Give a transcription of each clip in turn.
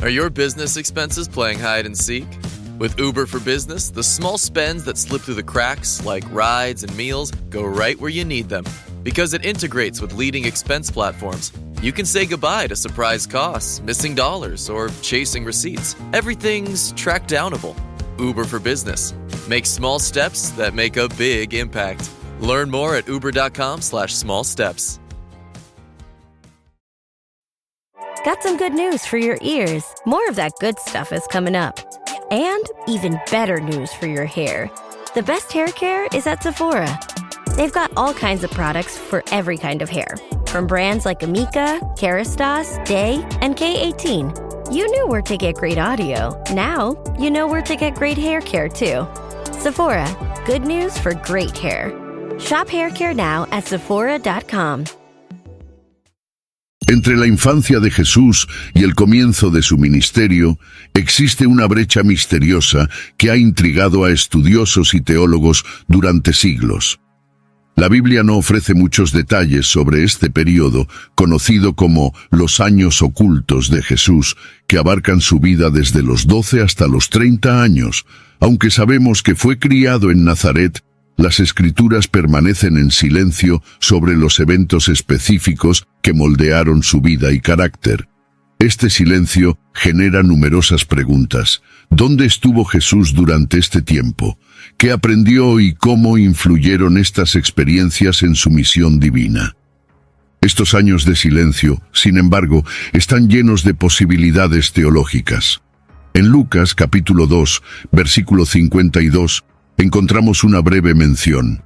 Are your business expenses playing hide and seek? With Uber for Business, the small spends that slip through the cracks, like rides and meals, go right where you need them. Because it integrates with leading expense platforms, you can say goodbye to surprise costs, missing dollars, or chasing receipts. Everything's track downable. Uber for Business. Make small steps that make a big impact. Learn more at uber.com/small steps. Got some good news for your ears. More of that good stuff is coming up. And even better news for your hair. The best hair care is at Sephora. They've got all kinds of products for every kind of hair. From brands like Amika, Kerastase, Day, and K18. You knew where to get great audio. Now, you know where to get great hair care too. Sephora, good news for great hair. Shop hair care now at Sephora.com. Entre la infancia de Jesús y el comienzo de su ministerio, existe una brecha misteriosa que ha intrigado a estudiosos y teólogos durante siglos. La Biblia no ofrece muchos detalles sobre este período, conocido como los años ocultos de Jesús, que abarcan su vida desde los 12 hasta los 30 años. Aunque sabemos que fue criado en Nazaret, las Escrituras permanecen en silencio sobre los eventos específicos que moldearon su vida y carácter. Este silencio genera numerosas preguntas. ¿Dónde estuvo Jesús durante este tiempo? ¿Qué aprendió y cómo influyeron estas experiencias en su misión divina? Estos años de silencio, sin embargo, están llenos de posibilidades teológicas. En Lucas capítulo 2, versículo 52, encontramos una breve mención.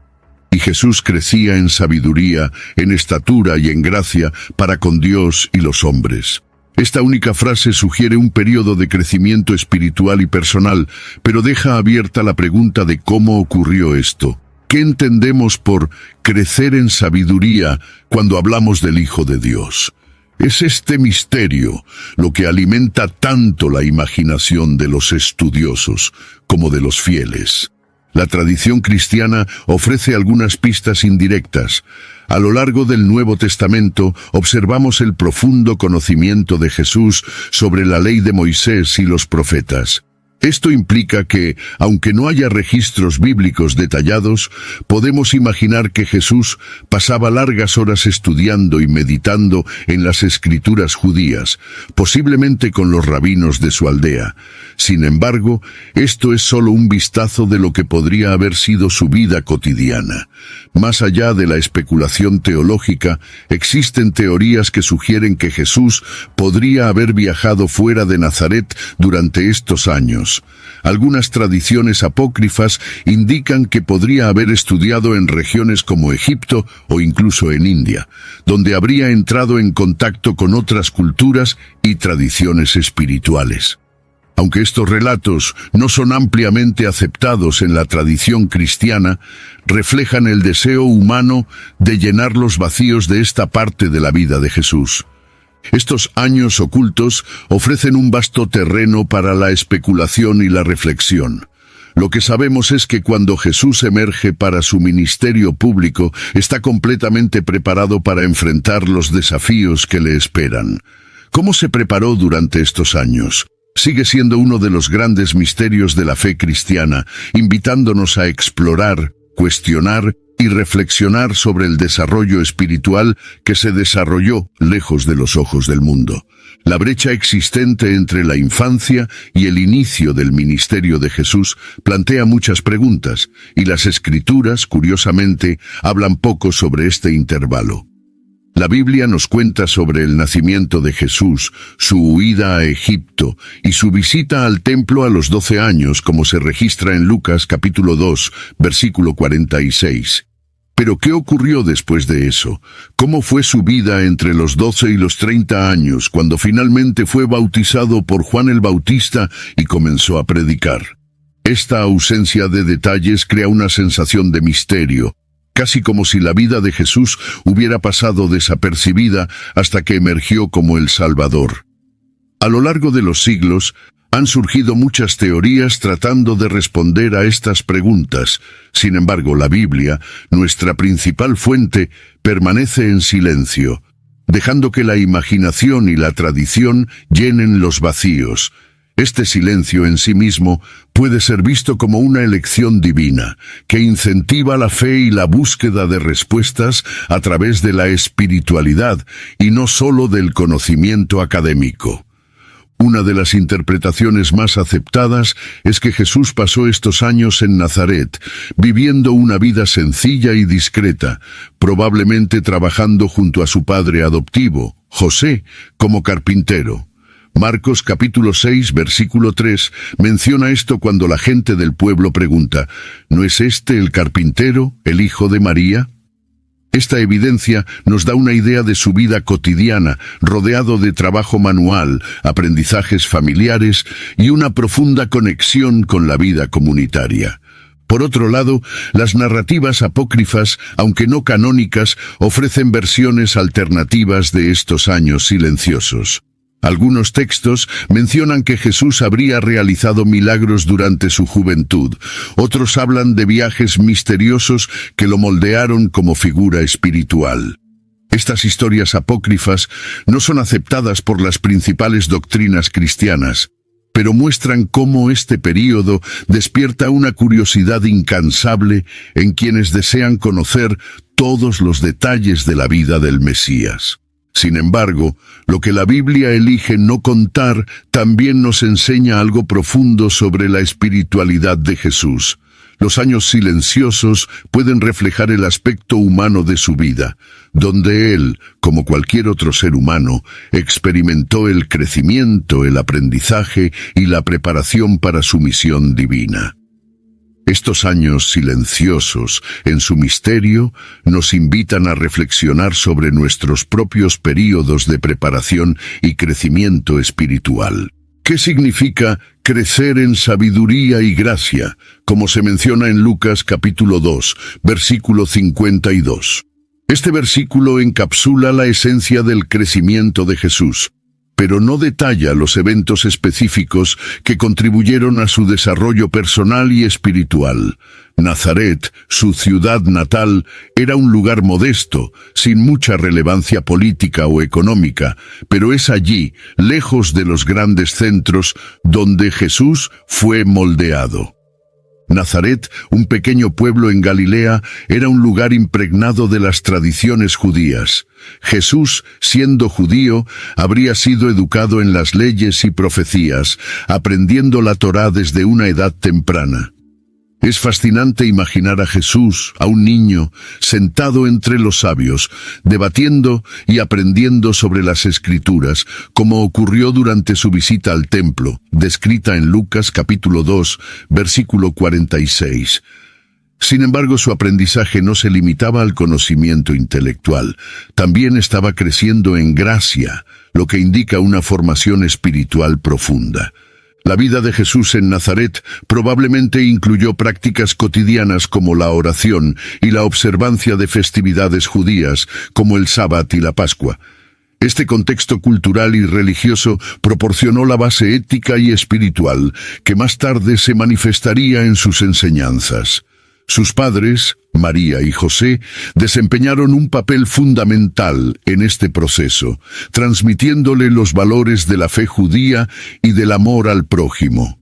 Y Jesús crecía en sabiduría, en estatura y en gracia para con Dios y los hombres. Esta única frase sugiere un periodo de crecimiento espiritual y personal, pero deja abierta la pregunta de cómo ocurrió esto. ¿Qué entendemos por crecer en sabiduría cuando hablamos del Hijo de Dios? Es este misterio lo que alimenta tanto la imaginación de los estudiosos como de los fieles. La tradición cristiana ofrece algunas pistas indirectas. A lo largo del Nuevo Testamento observamos el profundo conocimiento de Jesús sobre la ley de Moisés y los profetas. Esto implica que, aunque no haya registros bíblicos detallados, podemos imaginar que Jesús pasaba largas horas estudiando y meditando en las escrituras judías, posiblemente con los rabinos de su aldea. Sin embargo, esto es solo un vistazo de lo que podría haber sido su vida cotidiana. Más allá de la especulación teológica, existen teorías que sugieren que Jesús podría haber viajado fuera de Nazaret durante estos años. Algunas tradiciones apócrifas indican que podría haber estudiado en regiones como Egipto o incluso en India, donde habría entrado en contacto con otras culturas y tradiciones espirituales. Aunque estos relatos no son ampliamente aceptados en la tradición cristiana, reflejan el deseo humano de llenar los vacíos de esta parte de la vida de Jesús. Estos años ocultos ofrecen un vasto terreno para la especulación y la reflexión. Lo que sabemos es que cuando Jesús emerge para su ministerio público, está completamente preparado para enfrentar los desafíos que le esperan. ¿Cómo se preparó durante estos años? Sigue siendo uno de los grandes misterios de la fe cristiana, invitándonos a explorar, cuestionar y reflexionar sobre el desarrollo espiritual que se desarrolló lejos de los ojos del mundo. La brecha existente entre la infancia y el inicio del ministerio de Jesús plantea muchas preguntas, y las Escrituras, curiosamente, hablan poco sobre este intervalo. La Biblia nos cuenta sobre el nacimiento de Jesús, su huida a Egipto y su visita al templo a los 12 años, como se registra en Lucas capítulo 2, versículo 46. Pero ¿qué ocurrió después de eso? ¿Cómo fue su vida entre los 12 y los 30 años, cuando finalmente fue bautizado por Juan el Bautista y comenzó a predicar? Esta ausencia de detalles crea una sensación de misterio, casi como si la vida de Jesús hubiera pasado desapercibida hasta que emergió como el Salvador. A lo largo de los siglos, han surgido muchas teorías tratando de responder a estas preguntas. Sin embargo, la Biblia, nuestra principal fuente, permanece en silencio. dejando que la imaginación y la tradición llenen los vacíos. Este silencio en sí mismo puede ser visto como una elección divina, que incentiva la fe y la búsqueda de respuestas a través de la espiritualidad y no solo del conocimiento académico. Una de las interpretaciones más aceptadas es que Jesús pasó estos años en Nazaret, viviendo una vida sencilla y discreta, probablemente trabajando junto a su padre adoptivo, José, como carpintero. Marcos capítulo 6, versículo 3, menciona esto cuando la gente del pueblo pregunta, ¿no es este el carpintero, el hijo de María? Esta evidencia nos da una idea de su vida cotidiana, rodeado de trabajo manual, aprendizajes familiares y una profunda conexión con la vida comunitaria. Por otro lado, las narrativas apócrifas, aunque no canónicas, ofrecen versiones alternativas de estos años silenciosos. Algunos textos mencionan que Jesús habría realizado milagros durante su juventud. Otros hablan de viajes misteriosos que lo moldearon como figura espiritual. Estas historias apócrifas no son aceptadas por las principales doctrinas cristianas, pero muestran cómo este período despierta una curiosidad incansable en quienes desean conocer todos los detalles de la vida del Mesías. Sin embargo, lo que la Biblia elige no contar también nos enseña algo profundo sobre la espiritualidad de Jesús. Los años silenciosos pueden reflejar el aspecto humano de su vida, donde él, como cualquier otro ser humano, experimentó el crecimiento, el aprendizaje y la preparación para su misión divina. Estos años silenciosos, en su misterio, nos invitan a reflexionar sobre nuestros propios períodos de preparación y crecimiento espiritual. ¿Qué significa crecer en sabiduría y gracia, como se menciona en Lucas capítulo 2, versículo 52? Este versículo encapsula la esencia del crecimiento de Jesús, pero no detalla los eventos específicos que contribuyeron a su desarrollo personal y espiritual. Nazaret, su ciudad natal, era un lugar modesto, sin mucha relevancia política o económica, pero es allí, lejos de los grandes centros, donde Jesús fue moldeado. Nazaret, un pequeño pueblo en Galilea, era un lugar impregnado de las tradiciones judías. Jesús, siendo judío, habría sido educado en las leyes y profecías, aprendiendo la Torá desde una edad temprana. Es fascinante imaginar a Jesús, a un niño, sentado entre los sabios, debatiendo y aprendiendo sobre las Escrituras, como ocurrió durante su visita al templo, descrita en Lucas capítulo 2, versículo 46. Sin embargo, su aprendizaje no se limitaba al conocimiento intelectual, también estaba creciendo en gracia, lo que indica una formación espiritual profunda. La vida de Jesús en Nazaret probablemente incluyó prácticas cotidianas como la oración y la observancia de festividades judías, como el Sábat y la Pascua. Este contexto cultural y religioso proporcionó la base ética y espiritual, que más tarde se manifestaría en sus enseñanzas. Sus padres, María y José, desempeñaron un papel fundamental en este proceso, transmitiéndole los valores de la fe judía y del amor al prójimo.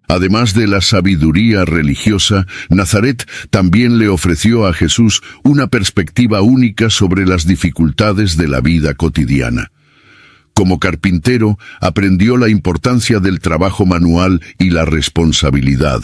Además de la sabiduría religiosa, Nazaret también le ofreció a Jesús una perspectiva única sobre las dificultades de la vida cotidiana. Como carpintero, aprendió la importancia del trabajo manual y la responsabilidad.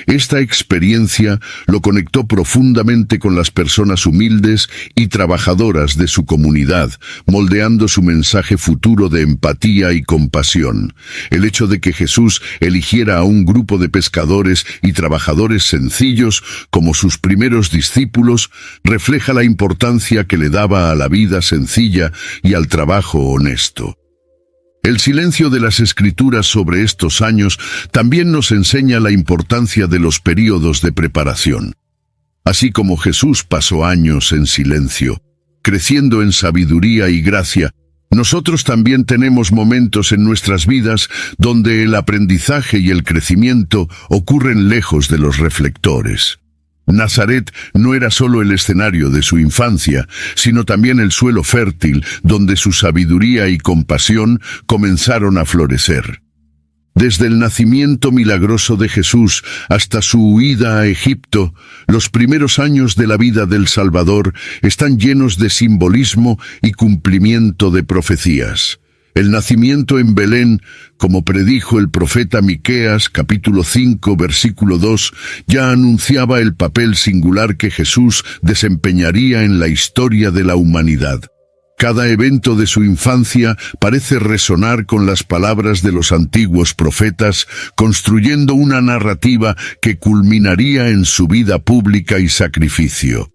Esta experiencia lo conectó profundamente con las personas humildes y trabajadoras de su comunidad, moldeando su mensaje futuro de empatía y compasión. El hecho de que Jesús eligiera a un grupo de pescadores y trabajadores sencillos como sus primeros discípulos refleja la importancia que le daba a la vida sencilla y al trabajo honesto. El silencio de las Escrituras sobre estos años también nos enseña la importancia de los períodos de preparación. Así como Jesús pasó años en silencio, creciendo en sabiduría y gracia, nosotros también tenemos momentos en nuestras vidas donde el aprendizaje y el crecimiento ocurren lejos de los reflectores. Nazaret no era solo el escenario de su infancia, sino también el suelo fértil donde su sabiduría y compasión comenzaron a florecer. Desde el nacimiento milagroso de Jesús hasta su huida a Egipto, los primeros años de la vida del Salvador están llenos de simbolismo y cumplimiento de profecías. El nacimiento en Belén, como predijo el profeta Miqueas, capítulo 5, versículo 2, ya anunciaba el papel singular que Jesús desempeñaría en la historia de la humanidad. Cada evento de su infancia parece resonar con las palabras de los antiguos profetas, construyendo una narrativa que culminaría en su vida pública y sacrificio.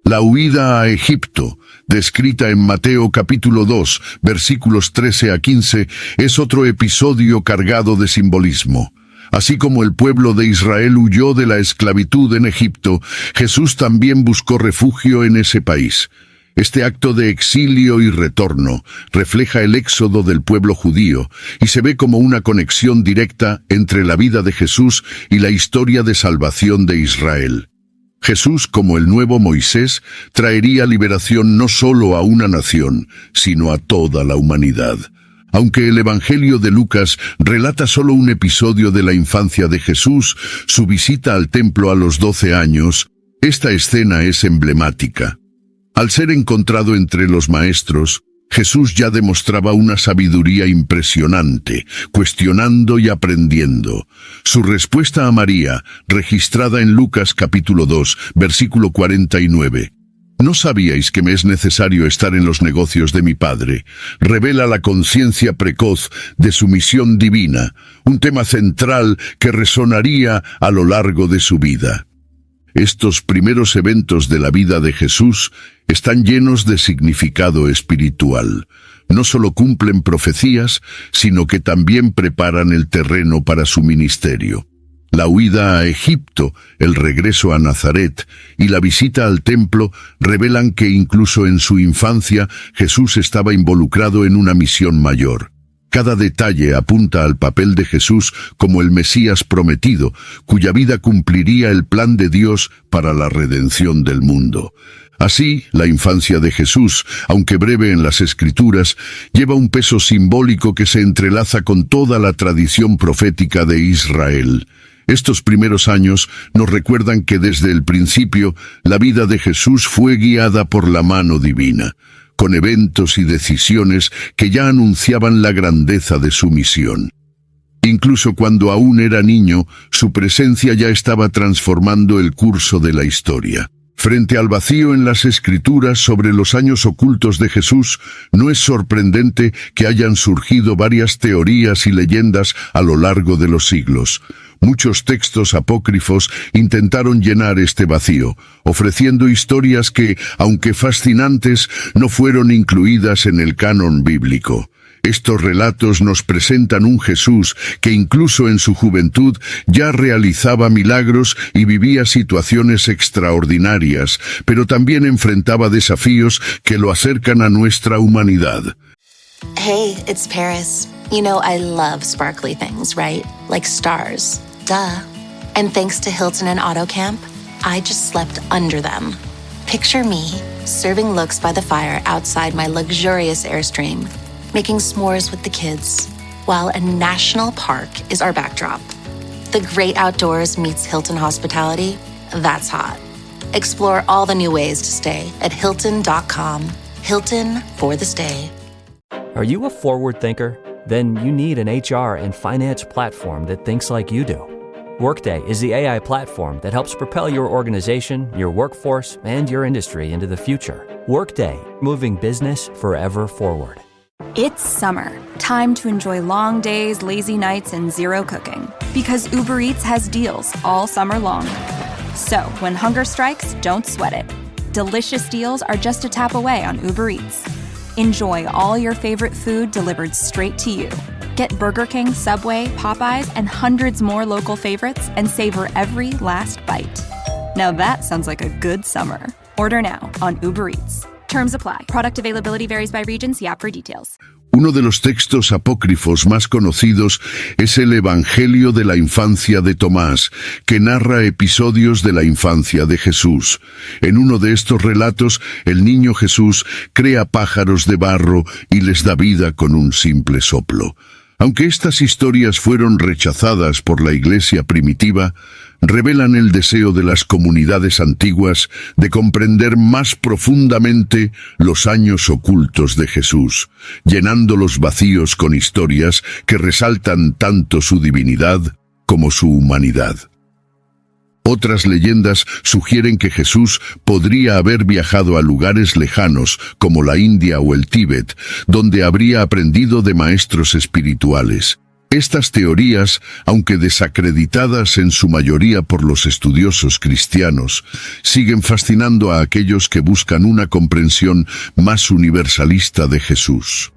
La huida a Egipto, descrita en Mateo capítulo 2, versículos 13 a 15, es otro episodio cargado de simbolismo. Así como el pueblo de Israel huyó de la esclavitud en Egipto, Jesús también buscó refugio en ese país. Este acto de exilio y retorno refleja el éxodo del pueblo judío y se ve como una conexión directa entre la vida de Jesús y la historia de salvación de Israel. Jesús, como el nuevo Moisés, traería liberación no solo a una nación, sino a toda la humanidad. Aunque el Evangelio de Lucas relata solo un episodio de la infancia de Jesús, su visita al templo a los 12 años, esta escena es emblemática. Al ser encontrado entre los maestros, Jesús ya demostraba una sabiduría impresionante, cuestionando y aprendiendo. Su respuesta a María, registrada en Lucas capítulo 2, versículo 49, «¿No sabíais que me es necesario estar en los negocios de mi Padre?», revela la conciencia precoz de su misión divina, un tema central que resonaría a lo largo de su vida. Estos primeros eventos de la vida de Jesús están llenos de significado espiritual. No solo cumplen profecías, sino que también preparan el terreno para su ministerio. La huida a Egipto, el regreso a Nazaret y la visita al templo revelan que incluso en su infancia Jesús estaba involucrado en una misión mayor. Cada detalle apunta al papel de Jesús como el Mesías prometido, cuya vida cumpliría el plan de Dios para la redención del mundo. Así, la infancia de Jesús, aunque breve en las Escrituras, lleva un peso simbólico que se entrelaza con toda la tradición profética de Israel. Estos primeros años nos recuerdan que desde el principio la vida de Jesús fue guiada por la mano divina, con eventos y decisiones que ya anunciaban la grandeza de su misión. Incluso cuando aún era niño, su presencia ya estaba transformando el curso de la historia. Frente al vacío en las Escrituras sobre los años ocultos de Jesús, no es sorprendente que hayan surgido varias teorías y leyendas a lo largo de los siglos. Muchos textos apócrifos intentaron llenar este vacío, ofreciendo historias que, aunque fascinantes, no fueron incluidas en el canon bíblico. Estos relatos nos presentan un Jesús que incluso en su juventud ya realizaba milagros y vivía situaciones extraordinarias, pero también enfrentaba desafíos que lo acercan a nuestra humanidad. Hey, it's Paris. You know I love sparkly things, right? Like stars. Duh. And thanks to Hilton and AutoCamp, I just slept under them. Picture me, serving looks by the fire outside my luxurious Airstream, making s'mores with the kids, while a national park is our backdrop. The great outdoors meets Hilton hospitality. That's hot. Explore all the new ways to stay at Hilton.com. Hilton for the stay. Are you a forward thinker? Then you need an HR and finance platform that thinks like you do. Workday is the AI platform that helps propel your organization, your workforce, and your industry into the future. Workday, moving business forever forward. It's summer. Time to enjoy long days, lazy nights, and zero cooking. Because Uber Eats has deals all summer long. So, when hunger strikes, don't sweat it. Delicious deals are just a tap away on Uber Eats. Enjoy all your favorite food delivered straight to you. Get Burger King, Subway, Popeyes, and hundreds more local favorites and savor every last bite. Now that sounds like a good summer. Order now on Uber Eats. Terms apply. Product availability varies by region. See app for details. Uno de los textos apócrifos más conocidos es el Evangelio de la infancia de Tomás, que narra episodios de la infancia de Jesús. En uno de estos relatos, el niño Jesús crea pájaros de barro y les da vida con un simple soplo. Aunque estas historias fueron rechazadas por la Iglesia primitiva, revelan el deseo de las comunidades antiguas de comprender más profundamente los años ocultos de Jesús, llenando los vacíos con historias que resaltan tanto su divinidad como su humanidad. Otras leyendas sugieren que Jesús podría haber viajado a lugares lejanos, como la India o el Tíbet, donde habría aprendido de maestros espirituales. Estas teorías, aunque desacreditadas en su mayoría por los estudiosos cristianos, siguen fascinando a aquellos que buscan una comprensión más universalista de Jesús.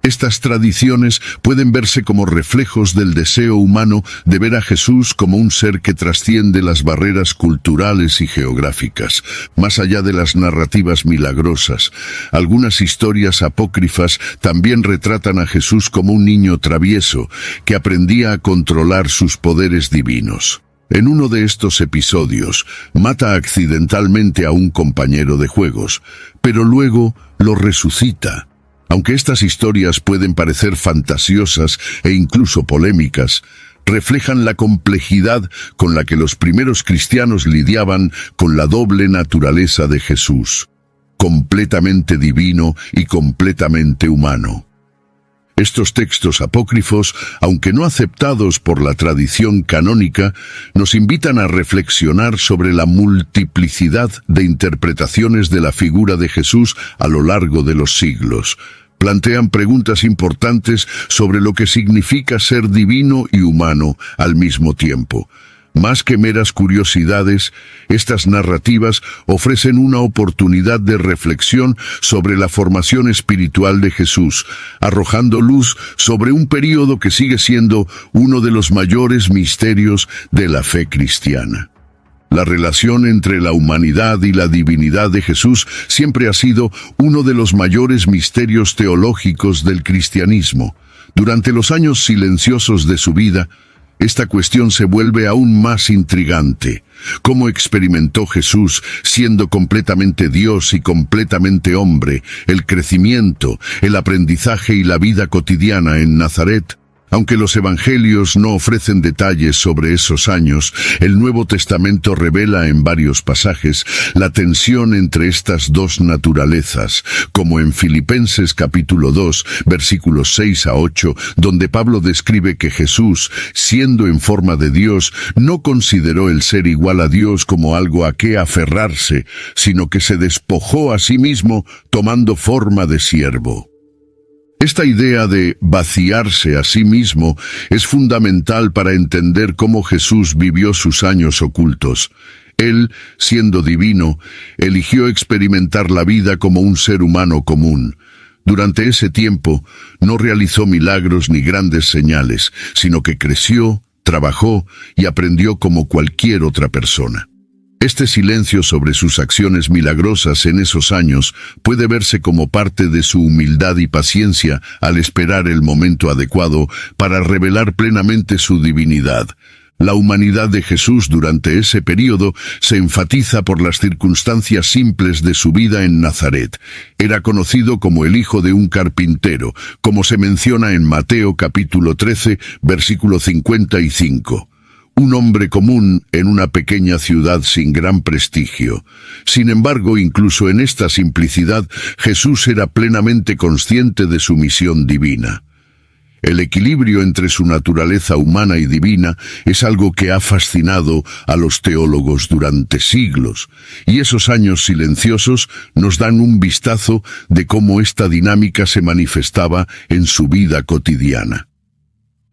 Estas tradiciones pueden verse como reflejos del deseo humano de ver a Jesús como un ser que trasciende las barreras culturales y geográficas, más allá de las narrativas milagrosas. Algunas historias apócrifas también retratan a Jesús como un niño travieso que aprendía a controlar sus poderes divinos. En uno de estos episodios, mata accidentalmente a un compañero de juegos, pero luego lo resucita. Aunque estas historias pueden parecer fantasiosas e incluso polémicas, reflejan la complejidad con la que los primeros cristianos lidiaban con la doble naturaleza de Jesús, completamente divino y completamente humano. Estos textos apócrifos, aunque no aceptados por la tradición canónica, nos invitan a reflexionar sobre la multiplicidad de interpretaciones de la figura de Jesús a lo largo de los siglos. Plantean preguntas importantes sobre lo que significa ser divino y humano al mismo tiempo. Más que meras curiosidades, estas narrativas ofrecen una oportunidad de reflexión sobre la formación espiritual de Jesús, arrojando luz sobre un período que sigue siendo uno de los mayores misterios de la fe cristiana. La relación entre la humanidad y la divinidad de Jesús siempre ha sido uno de los mayores misterios teológicos del cristianismo. Durante los años silenciosos de su vida, esta cuestión se vuelve aún más intrigante. ¿Cómo experimentó Jesús, siendo completamente Dios y completamente hombre, el crecimiento, el aprendizaje y la vida cotidiana en Nazaret? Aunque los evangelios no ofrecen detalles sobre esos años, el Nuevo Testamento revela en varios pasajes la tensión entre estas dos naturalezas, como en Filipenses capítulo 2, versículos 6 a 8, donde Pablo describe que Jesús, siendo en forma de Dios, no consideró el ser igual a Dios como algo a qué aferrarse, sino que se despojó a sí mismo tomando forma de siervo. Esta idea de vaciarse a sí mismo es fundamental para entender cómo Jesús vivió sus años ocultos. Él, siendo divino, eligió experimentar la vida como un ser humano común. Durante ese tiempo, no realizó milagros ni grandes señales, sino que creció, trabajó y aprendió como cualquier otra persona. Este silencio sobre sus acciones milagrosas en esos años puede verse como parte de su humildad y paciencia al esperar el momento adecuado para revelar plenamente su divinidad. La humanidad de Jesús durante ese período se enfatiza por las circunstancias simples de su vida en Nazaret. Era conocido como el hijo de un carpintero, como se menciona en Mateo capítulo 13, versículo 55. Un hombre común en una pequeña ciudad sin gran prestigio. Sin embargo, incluso en esta simplicidad, Jesús era plenamente consciente de su misión divina. El equilibrio entre su naturaleza humana y divina es algo que ha fascinado a los teólogos durante siglos, y esos años silenciosos nos dan un vistazo de cómo esta dinámica se manifestaba en su vida cotidiana.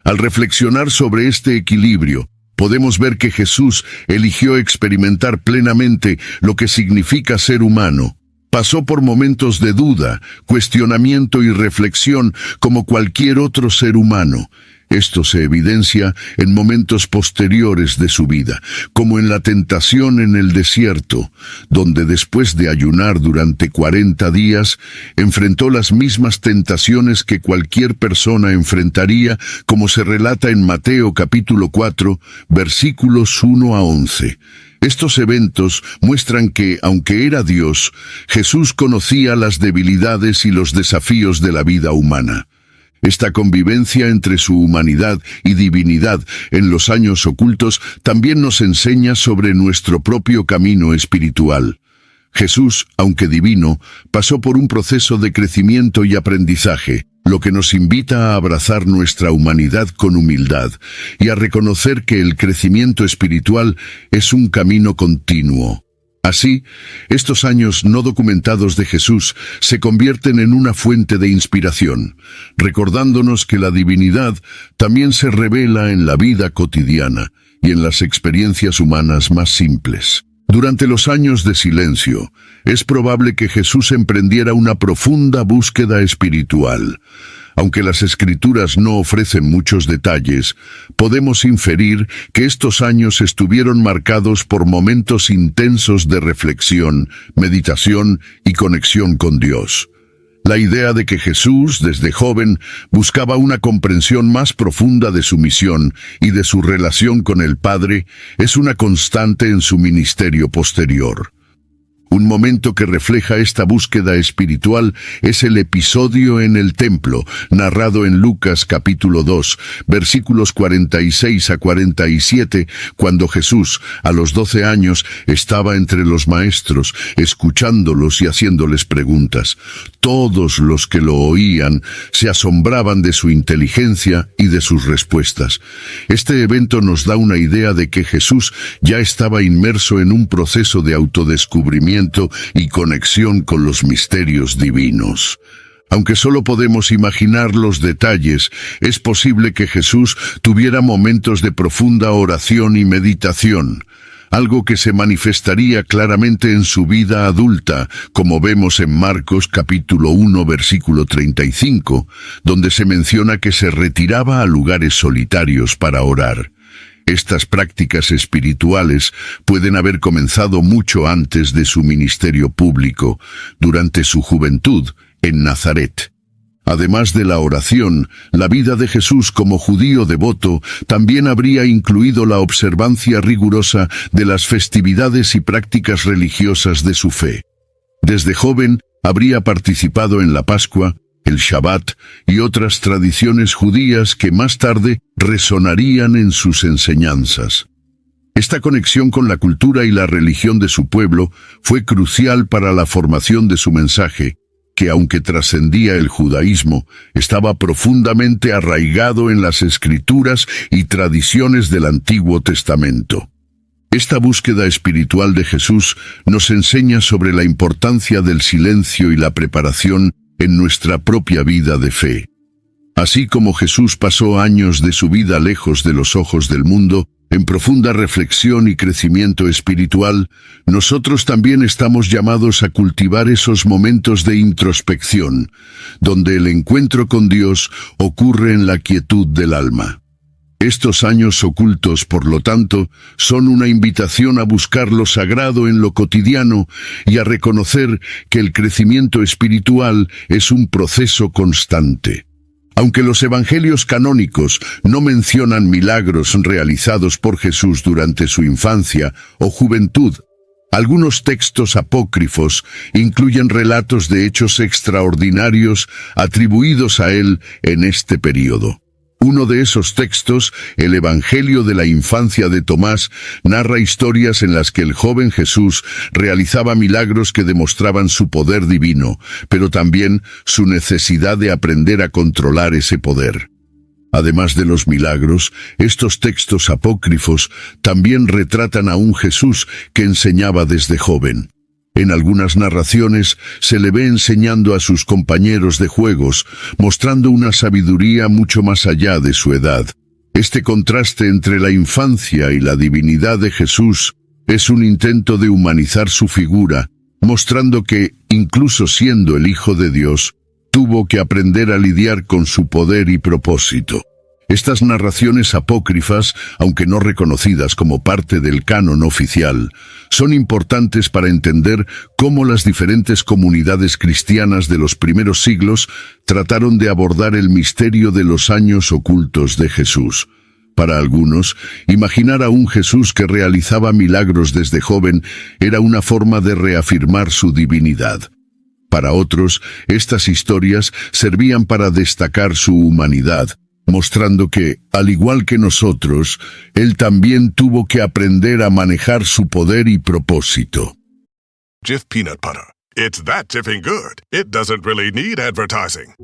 Al reflexionar sobre este equilibrio, podemos ver que Jesús eligió experimentar plenamente lo que significa ser humano. Pasó por momentos de duda, cuestionamiento y reflexión como cualquier otro ser humano. Esto se evidencia en momentos posteriores de su vida, como en la tentación en el desierto, donde después de ayunar durante 40 días, enfrentó las mismas tentaciones que cualquier persona enfrentaría, como se relata en Mateo capítulo 4, versículos 1 a 11. Estos eventos muestran que, aunque era Dios, Jesús conocía las debilidades y los desafíos de la vida humana. Esta convivencia entre su humanidad y divinidad en los años ocultos también nos enseña sobre nuestro propio camino espiritual. Jesús, aunque divino, pasó por un proceso de crecimiento y aprendizaje, lo que nos invita a abrazar nuestra humanidad con humildad y a reconocer que el crecimiento espiritual es un camino continuo. Así, estos años no documentados de Jesús se convierten en una fuente de inspiración, recordándonos que la divinidad también se revela en la vida cotidiana y en las experiencias humanas más simples. Durante los años de silencio, es probable que Jesús emprendiera una profunda búsqueda espiritual. Aunque las Escrituras no ofrecen muchos detalles, podemos inferir que estos años estuvieron marcados por momentos intensos de reflexión, meditación y conexión con Dios. La idea de que Jesús, desde joven, buscaba una comprensión más profunda de su misión y de su relación con el Padre es una constante en su ministerio posterior. Un momento que refleja esta búsqueda espiritual es el episodio en el templo, narrado en Lucas capítulo 2, versículos 46 a 47, cuando Jesús, a los 12 años, estaba entre los maestros, escuchándolos y haciéndoles preguntas. Todos los que lo oían se asombraban de su inteligencia y de sus respuestas. Este evento nos da una idea de que Jesús ya estaba inmerso en un proceso de autodescubrimiento y conexión con los misterios divinos. Aunque solo podemos imaginar los detalles, es posible que Jesús tuviera momentos de profunda oración y meditación, algo que se manifestaría claramente en su vida adulta, como vemos en Marcos capítulo 1 versículo 35, donde se menciona que se retiraba a lugares solitarios para orar. Estas prácticas espirituales pueden haber comenzado mucho antes de su ministerio público, durante su juventud en Nazaret. Además de la oración, la vida de Jesús como judío devoto también habría incluido la observancia rigurosa de las festividades y prácticas religiosas de su fe. Desde joven habría participado en la Pascua, el Shabbat y otras tradiciones judías que más tarde resonarían en sus enseñanzas. Esta conexión con la cultura y la religión de su pueblo fue crucial para la formación de su mensaje, que aunque trascendía el judaísmo, estaba profundamente arraigado en las escrituras y tradiciones del Antiguo Testamento. Esta búsqueda espiritual de Jesús nos enseña sobre la importancia del silencio y la preparación en nuestra propia vida de fe. Así como Jesús pasó años de su vida lejos de los ojos del mundo, en profunda reflexión y crecimiento espiritual, nosotros también estamos llamados a cultivar esos momentos de introspección, donde el encuentro con Dios ocurre en la quietud del alma. Estos años ocultos, por lo tanto, son una invitación a buscar lo sagrado en lo cotidiano y a reconocer que el crecimiento espiritual es un proceso constante. Aunque los evangelios canónicos no mencionan milagros realizados por Jesús durante su infancia o juventud, algunos textos apócrifos incluyen relatos de hechos extraordinarios atribuidos a él en este período. Uno de esos textos, el Evangelio de la infancia de Tomás, narra historias en las que el joven Jesús realizaba milagros que demostraban su poder divino, pero también su necesidad de aprender a controlar ese poder. Además de los milagros, estos textos apócrifos también retratan a un Jesús que enseñaba desde joven. En algunas narraciones se le ve enseñando a sus compañeros de juegos, mostrando una sabiduría mucho más allá de su edad. Este contraste entre la infancia y la divinidad de Jesús es un intento de humanizar su figura, mostrando que, incluso siendo el Hijo de Dios, tuvo que aprender a lidiar con su poder y propósito. Estas narraciones apócrifas, aunque no reconocidas como parte del canon oficial, son importantes para entender cómo las diferentes comunidades cristianas de los primeros siglos trataron de abordar el misterio de los años ocultos de Jesús. Para algunos, imaginar a un Jesús que realizaba milagros desde joven era una forma de reafirmar su divinidad. Para otros, estas historias servían para destacar su humanidad, mostrando que, al igual que nosotros, él también tuvo que aprender a manejar su poder y propósito. Jif peanut butter. It's that jiffing good. It doesn't really need advertising.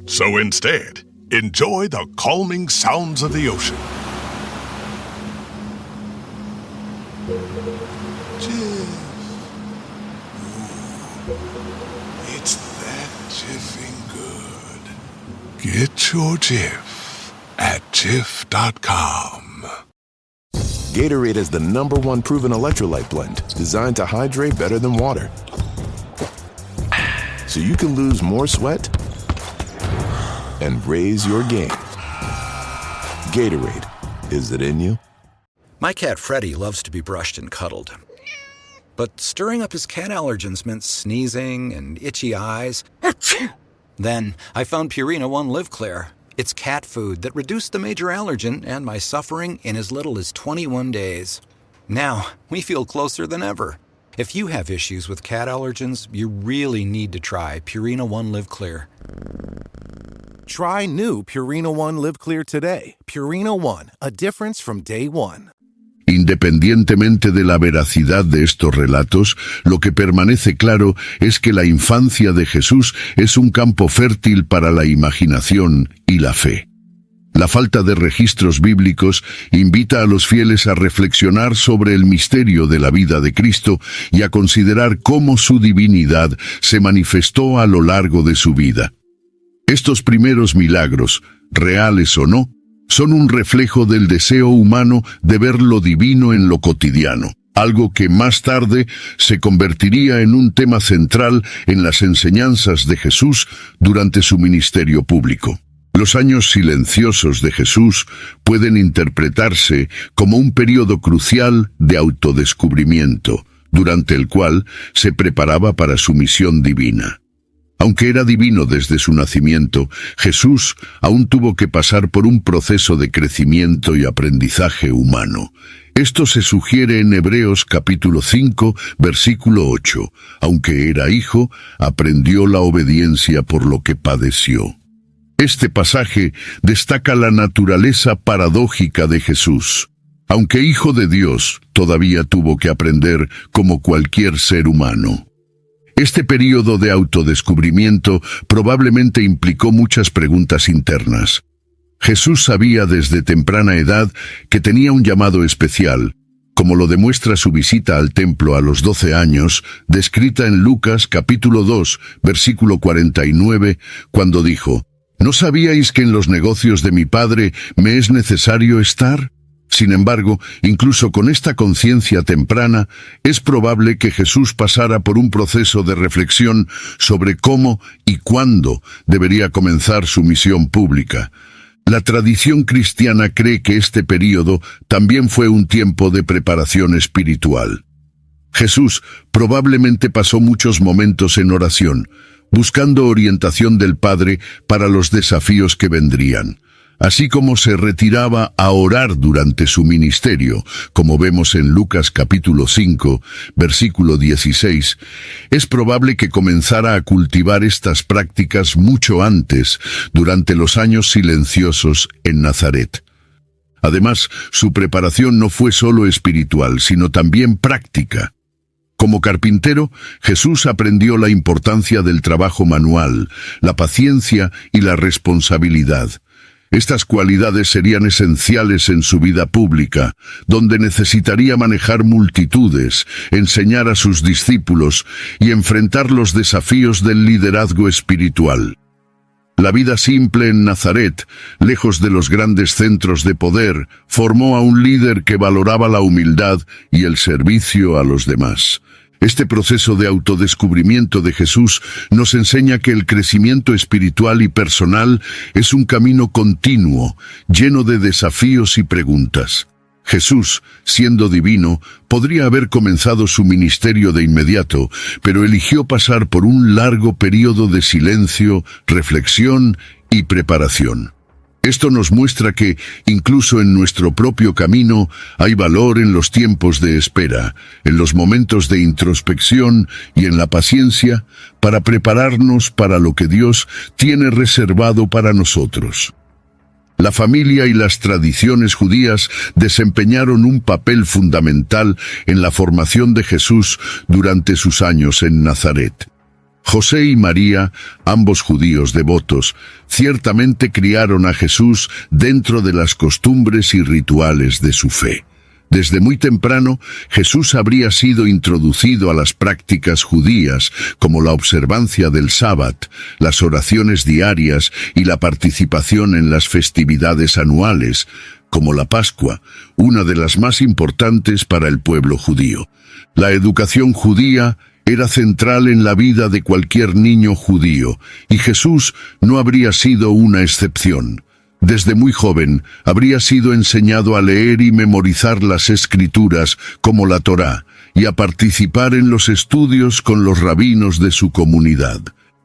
So instead, enjoy the calming sounds of the ocean. Jif. Ooh, it's that jiffing good. Get your Jif at Jif.com. Gatorade is the #1 proven electrolyte blend designed to hydrate better than water. So you can lose more sweat and raise your game. Gatorade, is it in you? My cat Freddie loves to be brushed and cuddled. But stirring up his cat allergens meant sneezing and itchy eyes. Then I found Purina One Live Clear. It's cat food that reduced the major allergen and my suffering in as little as 21 days. Now, we feel closer than ever. If you have issues with cat allergens, you really need to try Purina One Live Clear. Try new Purina One Live Clear today. Purina One, a difference from day one. Independientemente de la veracidad de estos relatos, lo que permanece claro es que la infancia de Jesús es un campo fértil para la imaginación y la fe. La falta de registros bíblicos invita a los fieles a reflexionar sobre el misterio de la vida de Cristo y a considerar cómo su divinidad se manifestó a lo largo de su vida. Estos primeros milagros, reales o no, son un reflejo del deseo humano de ver lo divino en lo cotidiano, algo que más tarde se convertiría en un tema central en las enseñanzas de Jesús durante su ministerio público. Los años silenciosos de Jesús pueden interpretarse como un período crucial de autodescubrimiento, durante el cual se preparaba para su misión divina. Aunque era divino desde su nacimiento, Jesús aún tuvo que pasar por un proceso de crecimiento y aprendizaje humano. Esto se sugiere en Hebreos capítulo 5, versículo 8. Aunque era hijo, aprendió la obediencia por lo que padeció. Este pasaje destaca la naturaleza paradójica de Jesús. Aunque hijo de Dios, todavía tuvo que aprender como cualquier ser humano. Este período de autodescubrimiento probablemente implicó muchas preguntas internas. Jesús sabía desde temprana edad que tenía un llamado especial, como lo demuestra su visita al templo a los 12 años, descrita en Lucas capítulo 2, versículo 49, cuando dijo: ¿No sabíais que en los negocios de mi Padre me es necesario estar? Sin embargo, incluso con esta conciencia temprana, es probable que Jesús pasara por un proceso de reflexión sobre cómo y cuándo debería comenzar su misión pública. La tradición cristiana cree que este período también fue un tiempo de preparación espiritual. Jesús probablemente pasó muchos momentos en oración, buscando orientación del Padre para los desafíos que vendrían. Así como se retiraba a orar durante su ministerio, como vemos en Lucas capítulo 5, versículo 16, es probable que comenzara a cultivar estas prácticas mucho antes, durante los años silenciosos en Nazaret. Además, su preparación no fue solo espiritual, sino también práctica. Como carpintero, Jesús aprendió la importancia del trabajo manual, la paciencia y la responsabilidad. Estas cualidades serían esenciales en su vida pública, donde necesitaría manejar multitudes, enseñar a sus discípulos y enfrentar los desafíos del liderazgo espiritual. La vida simple en Nazaret, lejos de los grandes centros de poder, formó a un líder que valoraba la humildad y el servicio a los demás. Este proceso de autodescubrimiento de Jesús nos enseña que el crecimiento espiritual y personal es un camino continuo, lleno de desafíos y preguntas. Jesús, siendo divino, podría haber comenzado su ministerio de inmediato, pero eligió pasar por un largo periodo de silencio, reflexión y preparación. Esto nos muestra que, incluso en nuestro propio camino, hay valor en los tiempos de espera, en los momentos de introspección y en la paciencia para prepararnos para lo que Dios tiene reservado para nosotros. La familia y las tradiciones judías desempeñaron un papel fundamental en la formación de Jesús durante sus años en Nazaret. José y María, ambos judíos devotos, ciertamente criaron a Jesús dentro de las costumbres y rituales de su fe. Desde muy temprano, Jesús habría sido introducido a las prácticas judías, como la observancia del sábado, las oraciones diarias y la participación en las festividades anuales, como la Pascua, una de las más importantes para el pueblo judío. La educación judía era central en la vida de cualquier niño judío, y Jesús no habría sido una excepción. Desde muy joven habría sido enseñado a leer y memorizar las Escrituras como la Torá, y a participar en los estudios con los rabinos de su comunidad.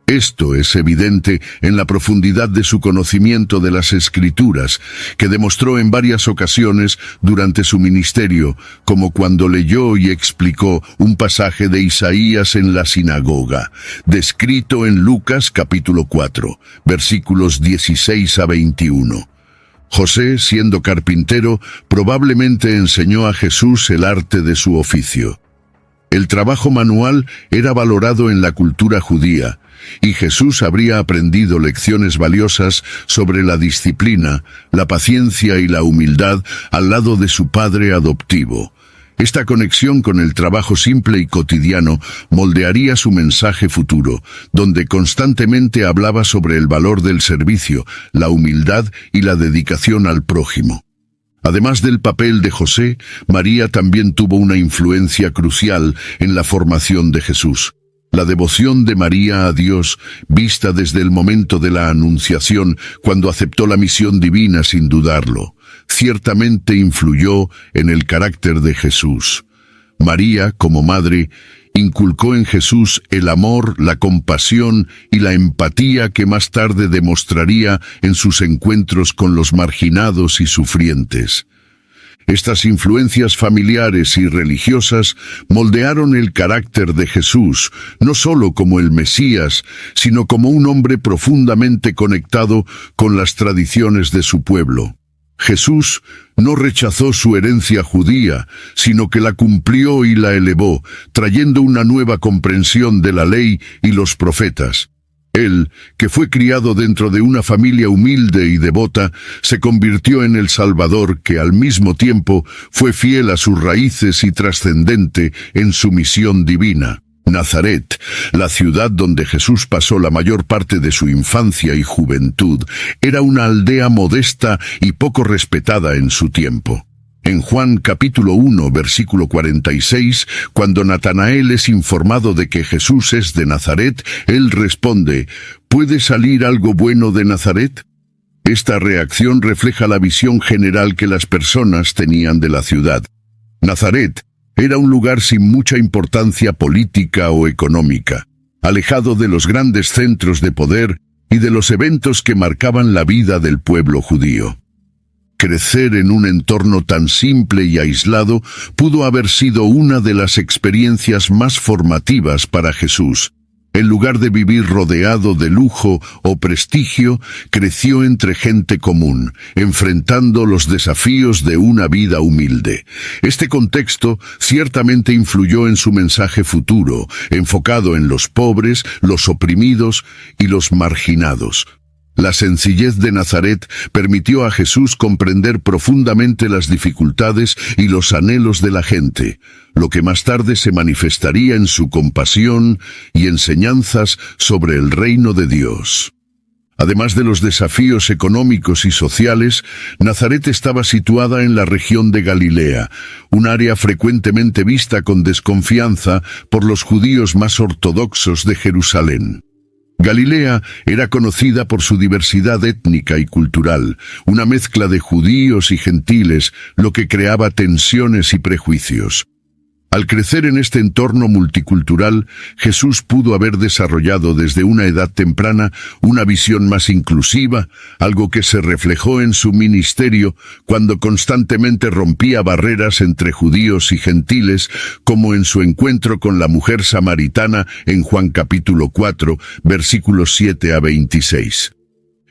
Esto es evidente en la profundidad de su conocimiento de las Escrituras, que demostró en varias ocasiones durante su ministerio, como cuando leyó y explicó un pasaje de Isaías en la sinagoga, descrito en Lucas capítulo 4, versículos 16 a 21. José, siendo carpintero, probablemente enseñó a Jesús el arte de su oficio. El trabajo manual era valorado en la cultura judía, y Jesús habría aprendido lecciones valiosas sobre la disciplina, la paciencia y la humildad al lado de su padre adoptivo. Esta conexión con el trabajo simple y cotidiano moldearía su mensaje futuro, donde constantemente hablaba sobre el valor del servicio, la humildad y la dedicación al prójimo. Además del papel de José, María también tuvo una influencia crucial en la formación de Jesús. La devoción de María a Dios, vista desde el momento de la Anunciación, cuando aceptó la misión divina sin dudarlo, ciertamente influyó en el carácter de Jesús. María, como madre, inculcó en Jesús el amor, la compasión y la empatía que más tarde demostraría en sus encuentros con los marginados y sufrientes. Estas influencias familiares y religiosas moldearon el carácter de Jesús, no solo como el Mesías, sino como un hombre profundamente conectado con las tradiciones de su pueblo. Jesús no rechazó su herencia judía, sino que la cumplió y la elevó, trayendo una nueva comprensión de la ley y los profetas. Él, que fue criado dentro de una familia humilde y devota, se convirtió en el Salvador que al mismo tiempo fue fiel a sus raíces y trascendente en su misión divina. Nazaret, la ciudad donde Jesús pasó la mayor parte de su infancia y juventud, era una aldea modesta y poco respetada en su tiempo. En Juan capítulo 1, versículo 46, cuando Natanael es informado de que Jesús es de Nazaret, él responde: ¿puede salir algo bueno de Nazaret? Esta reacción refleja la visión general que las personas tenían de la ciudad. Nazaret era un lugar sin mucha importancia política o económica, alejado de los grandes centros de poder y de los eventos que marcaban la vida del pueblo judío. Crecer en un entorno tan simple y aislado pudo haber sido una de las experiencias más formativas para Jesús. En lugar de vivir rodeado de lujo o prestigio, creció entre gente común, enfrentando los desafíos de una vida humilde. Este contexto ciertamente influyó en su mensaje futuro, enfocado en los pobres, los oprimidos y los marginados. La sencillez de Nazaret permitió a Jesús comprender profundamente las dificultades y los anhelos de la gente, lo que más tarde se manifestaría en su compasión y enseñanzas sobre el reino de Dios. Además de los desafíos económicos y sociales, Nazaret estaba situada en la región de Galilea, un área frecuentemente vista con desconfianza por los judíos más ortodoxos de Jerusalén. Galilea era conocida por su diversidad étnica y cultural, una mezcla de judíos y gentiles, lo que creaba tensiones y prejuicios. Al crecer en este entorno multicultural, Jesús pudo haber desarrollado desde una edad temprana una visión más inclusiva, algo que se reflejó en su ministerio cuando constantemente rompía barreras entre judíos y gentiles, como en su encuentro con la mujer samaritana en Juan capítulo 4, versículos 7 a 26.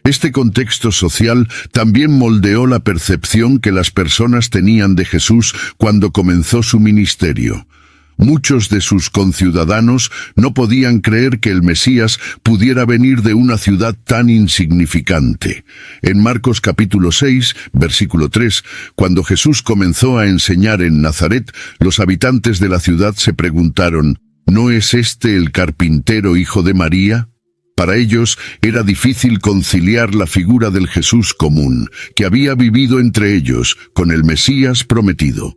Este contexto social también moldeó la percepción que las personas tenían de Jesús cuando comenzó su ministerio. Muchos de sus conciudadanos no podían creer que el Mesías pudiera venir de una ciudad tan insignificante. En Marcos capítulo 6, versículo 3, cuando Jesús comenzó a enseñar en Nazaret, los habitantes de la ciudad se preguntaron, ¿no es este el carpintero hijo de María? Para ellos era difícil conciliar la figura del Jesús común, que había vivido entre ellos, con el Mesías prometido.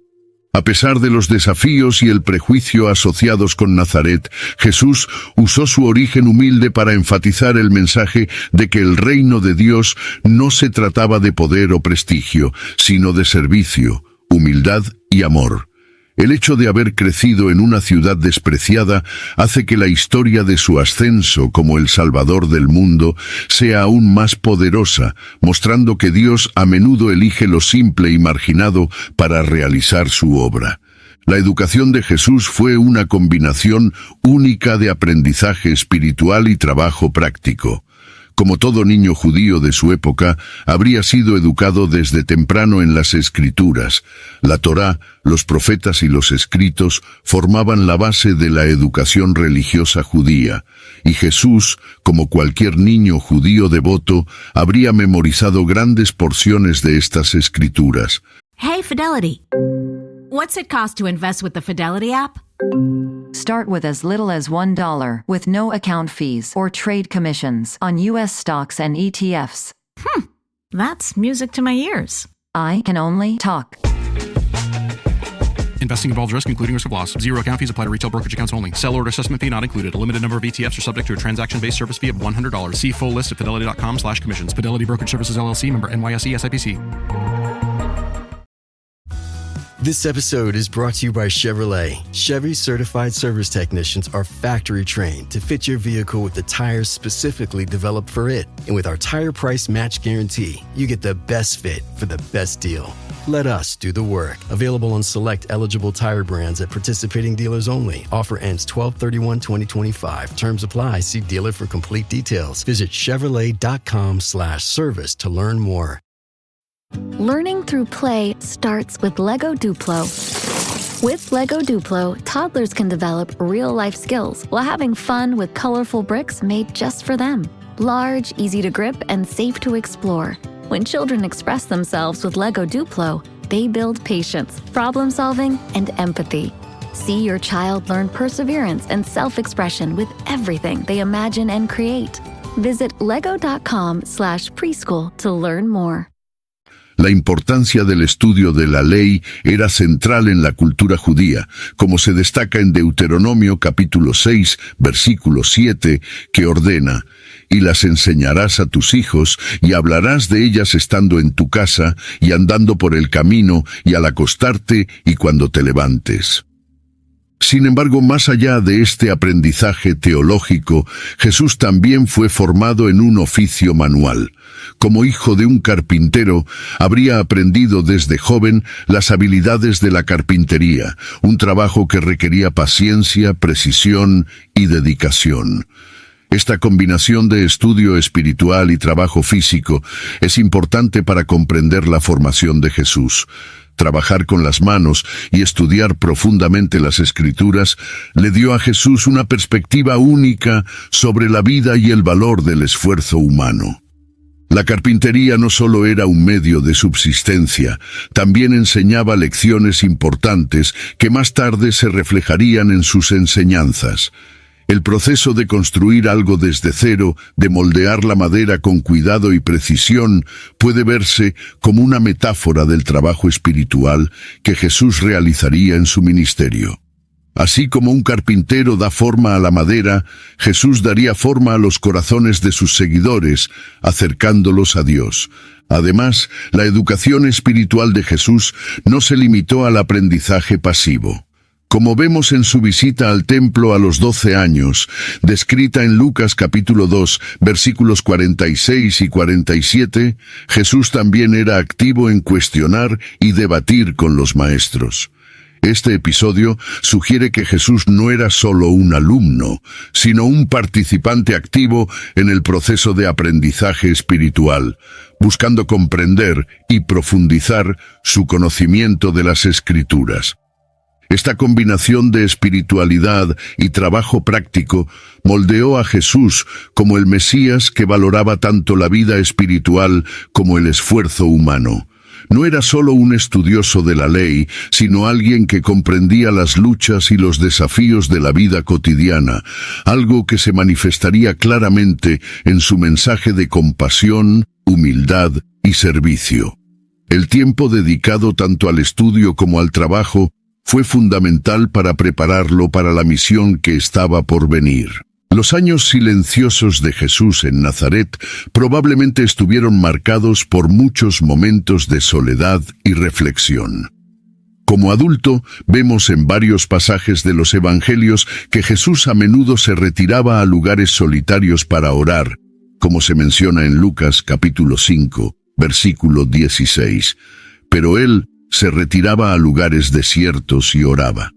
A pesar de los desafíos y el prejuicio asociados con Nazaret, Jesús usó su origen humilde para enfatizar el mensaje de que el reino de Dios no se trataba de poder o prestigio, sino de servicio, humildad y amor. El hecho de haber crecido en una ciudad despreciada hace que la historia de su ascenso como el Salvador del mundo sea aún más poderosa, mostrando que Dios a menudo elige lo simple y marginado para realizar su obra. La educación de Jesús fue una combinación única de aprendizaje espiritual y trabajo práctico. Como todo niño judío de su época, habría sido educado desde temprano en las Escrituras. La Torá, los profetas y los escritos formaban la base de la educación religiosa judía, y Jesús, como cualquier niño judío devoto, habría memorizado grandes porciones de estas Escrituras. Hey, Fidelity. What's it cost to invest with the Fidelity app? Start with as little as $1 with no account fees or trade commissions on U.S. stocks and ETFs. That's music to my ears. I can only talk. Investing involves risk, including risk of loss. Zero account fees apply to retail brokerage accounts only. Sell order assessment fee not included. A limited number of ETFs are subject to a transaction-based service fee of $100. See full list at fidelity.com/commissions. Fidelity Brokerage Services, LLC, member NYSE SIPC. This episode is brought to you by Chevrolet. Chevy certified service technicians are factory trained to fit your vehicle with the tires specifically developed for it. And with our tire price match guarantee, you get the best fit for the best deal. Let us do the work. Available on select eligible tire brands at participating dealers only. Offer ends 12/31/2025. Terms apply. See dealer for complete details. Visit Chevrolet.com/service to learn more. Learning through play starts with Lego Duplo. With Lego Duplo, toddlers can develop real-life skills while having fun with colorful bricks made just for them. Large, easy to grip, and safe to explore. When children express themselves with Lego Duplo, they build patience, problem-solving, and empathy. See your child learn perseverance and self-expression with everything they imagine and create. Visit lego.com/preschool to learn more. La importancia del estudio de la ley era central en la cultura judía, como se destaca en Deuteronomio capítulo 6, versículo 7, que ordena, «Y las enseñarás a tus hijos, y hablarás de ellas estando en tu casa, y andando por el camino, y al acostarte, y cuando te levantes». Sin embargo, más allá de este aprendizaje teológico, Jesús también fue formado en un oficio manual. Como hijo de un carpintero, habría aprendido desde joven las habilidades de la carpintería, un trabajo que requería paciencia, precisión y dedicación. Esta combinación de estudio espiritual y trabajo físico es importante para comprender la formación de Jesús. Trabajar con las manos y estudiar profundamente las Escrituras le dio a Jesús una perspectiva única sobre la vida y el valor del esfuerzo humano. La carpintería no solo era un medio de subsistencia, también enseñaba lecciones importantes que más tarde se reflejarían en sus enseñanzas. El proceso de construir algo desde cero, de moldear la madera con cuidado y precisión, puede verse como una metáfora del trabajo espiritual que Jesús realizaría en su ministerio. Así como un carpintero da forma a la madera, Jesús daría forma a los corazones de sus seguidores, acercándolos a Dios. Además, la educación espiritual de Jesús no se limitó al aprendizaje pasivo. Como vemos en su visita al templo a los 12 años, descrita en Lucas capítulo 2, versículos 46 y 47, Jesús también era activo en cuestionar y debatir con los maestros. Este episodio sugiere que Jesús no era solo un alumno, sino un participante activo en el proceso de aprendizaje espiritual, buscando comprender y profundizar su conocimiento de las Escrituras. Esta combinación de espiritualidad y trabajo práctico moldeó a Jesús como el Mesías que valoraba tanto la vida espiritual como el esfuerzo humano. No era solo un estudioso de la ley, sino alguien que comprendía las luchas y los desafíos de la vida cotidiana, algo que se manifestaría claramente en su mensaje de compasión, humildad y servicio. El tiempo dedicado tanto al estudio como al trabajo fue fundamental para prepararlo para la misión que estaba por venir. Los años silenciosos de Jesús en Nazaret probablemente estuvieron marcados por muchos momentos de soledad y reflexión. Como adulto, vemos en varios pasajes de los Evangelios que Jesús a menudo se retiraba a lugares solitarios para orar, como se menciona en Lucas capítulo 5, versículo 16. Pero él se retiraba a lugares desiertos y oraba.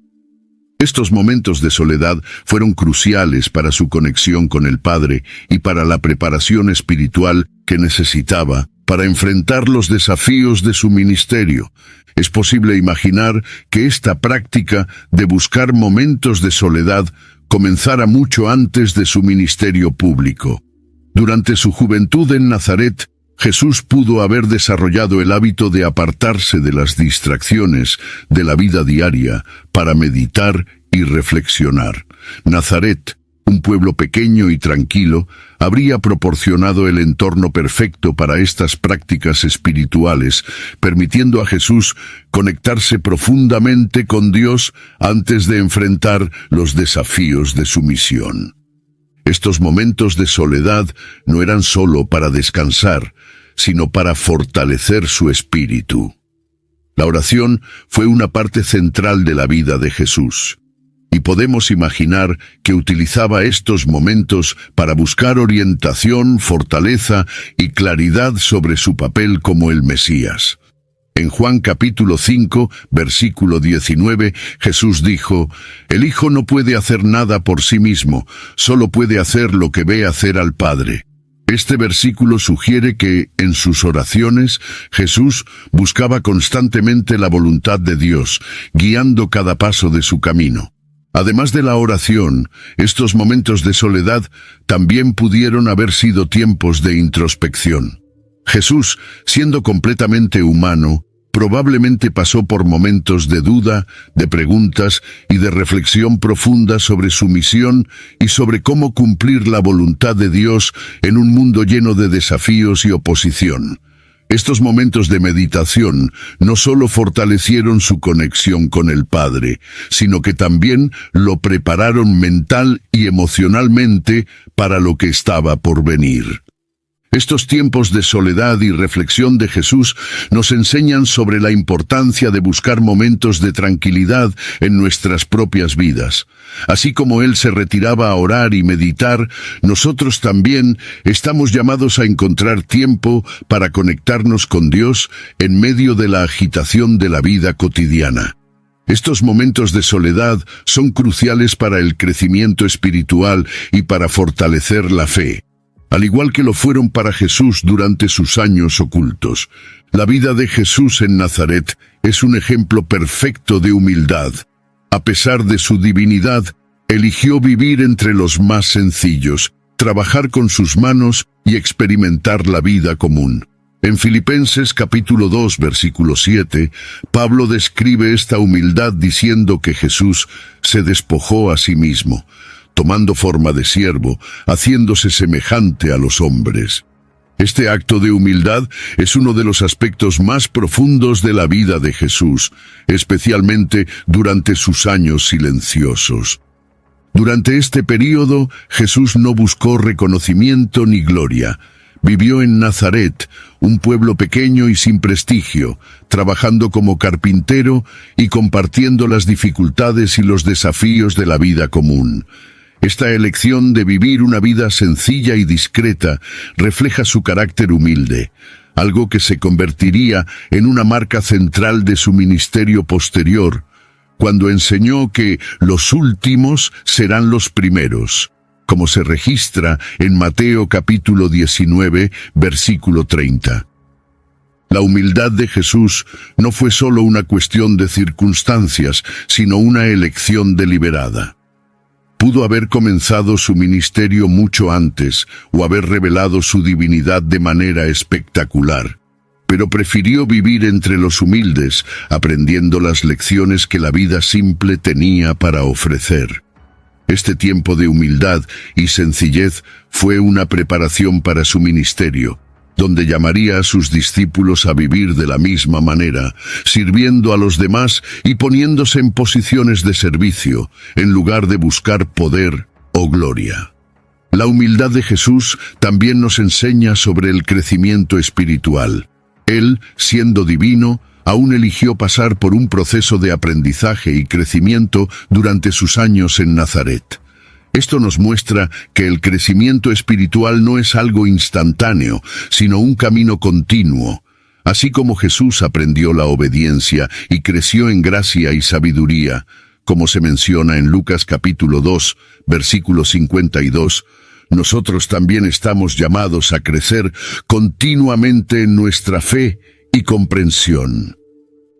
Estos momentos de soledad fueron cruciales para su conexión con el Padre y para la preparación espiritual que necesitaba para enfrentar los desafíos de su ministerio. Es posible imaginar que esta práctica de buscar momentos de soledad comenzara mucho antes de su ministerio público. Durante su juventud en Nazaret, Jesús pudo haber desarrollado el hábito de apartarse de las distracciones de la vida diaria para meditar y reflexionar. Nazaret, un pueblo pequeño y tranquilo, habría proporcionado el entorno perfecto para estas prácticas espirituales, permitiendo a Jesús conectarse profundamente con Dios antes de enfrentar los desafíos de su misión. Estos momentos de soledad no eran solo para descansar, sino para fortalecer su espíritu. La oración fue una parte central de la vida de Jesús, y podemos imaginar que utilizaba estos momentos para buscar orientación, fortaleza y claridad sobre su papel como el Mesías. En Juan capítulo 5, versículo 19, Jesús dijo: «El Hijo no puede hacer nada por sí mismo, solo puede hacer lo que ve hacer al Padre». Este versículo sugiere que, en sus oraciones, Jesús buscaba constantemente la voluntad de Dios, guiando cada paso de su camino. Además de la oración, estos momentos de soledad también pudieron haber sido tiempos de introspección. Jesús, siendo completamente humano, probablemente pasó por momentos de duda, de preguntas y de reflexión profunda sobre su misión y sobre cómo cumplir la voluntad de Dios en un mundo lleno de desafíos y oposición. Estos momentos de meditación no solo fortalecieron su conexión con el Padre, sino que también lo prepararon mental y emocionalmente para lo que estaba por venir. Estos tiempos de soledad y reflexión de Jesús nos enseñan sobre la importancia de buscar momentos de tranquilidad en nuestras propias vidas. Así como Él se retiraba a orar y meditar, nosotros también estamos llamados a encontrar tiempo para conectarnos con Dios en medio de la agitación de la vida cotidiana. Estos momentos de soledad son cruciales para el crecimiento espiritual y para fortalecer la fe. Al igual que lo fueron para Jesús durante sus años ocultos. La vida de Jesús en Nazaret es un ejemplo perfecto de humildad. A pesar de su divinidad, eligió vivir entre los más sencillos, trabajar con sus manos y experimentar la vida común. En Filipenses capítulo 2, versículo 7, Pablo describe esta humildad diciendo que Jesús se despojó a sí mismo, tomando forma de siervo, haciéndose semejante a los hombres. Este acto de humildad es uno de los aspectos más profundos de la vida de Jesús, especialmente durante sus años silenciosos. Durante este período, Jesús no buscó reconocimiento ni gloria. Vivió en Nazaret, un pueblo pequeño y sin prestigio, trabajando como carpintero y compartiendo las dificultades y los desafíos de la vida común. Esta elección de vivir una vida sencilla y discreta refleja su carácter humilde, algo que se convertiría en una marca central de su ministerio posterior, cuando enseñó que los últimos serán los primeros, como se registra en Mateo capítulo 19, versículo 30. La humildad de Jesús no fue solo una cuestión de circunstancias, sino una elección deliberada. Pudo haber comenzado su ministerio mucho antes o haber revelado su divinidad de manera espectacular, pero prefirió vivir entre los humildes, aprendiendo las lecciones que la vida simple tenía para ofrecer. Este tiempo de humildad y sencillez fue una preparación para su ministerio, donde llamaría a sus discípulos a vivir de la misma manera, sirviendo a los demás y poniéndose en posiciones de servicio, en lugar de buscar poder o gloria. La humildad de Jesús también nos enseña sobre el crecimiento espiritual. Él, siendo divino, aún eligió pasar por un proceso de aprendizaje y crecimiento durante sus años en Nazaret. Esto nos muestra que el crecimiento espiritual no es algo instantáneo, sino un camino continuo. Así como Jesús aprendió la obediencia y creció en gracia y sabiduría, como se menciona en Lucas capítulo 2, versículo 52, nosotros también estamos llamados a crecer continuamente en nuestra fe y comprensión.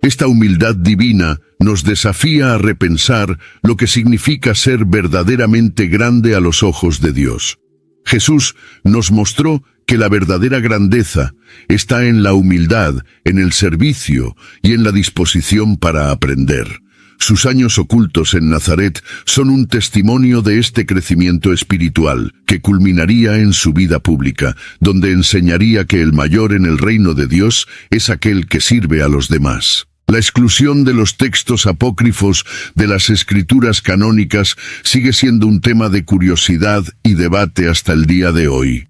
Esta humildad divina nos desafía a repensar lo que significa ser verdaderamente grande a los ojos de Dios. Jesús nos mostró que la verdadera grandeza está en la humildad, en el servicio y en la disposición para aprender. Sus años ocultos en Nazaret son un testimonio de este crecimiento espiritual, que culminaría en su vida pública, donde enseñaría que el mayor en el reino de Dios es aquel que sirve a los demás. La exclusión de los textos apócrifos de las escrituras canónicas sigue siendo un tema de curiosidad y debate hasta el día de hoy.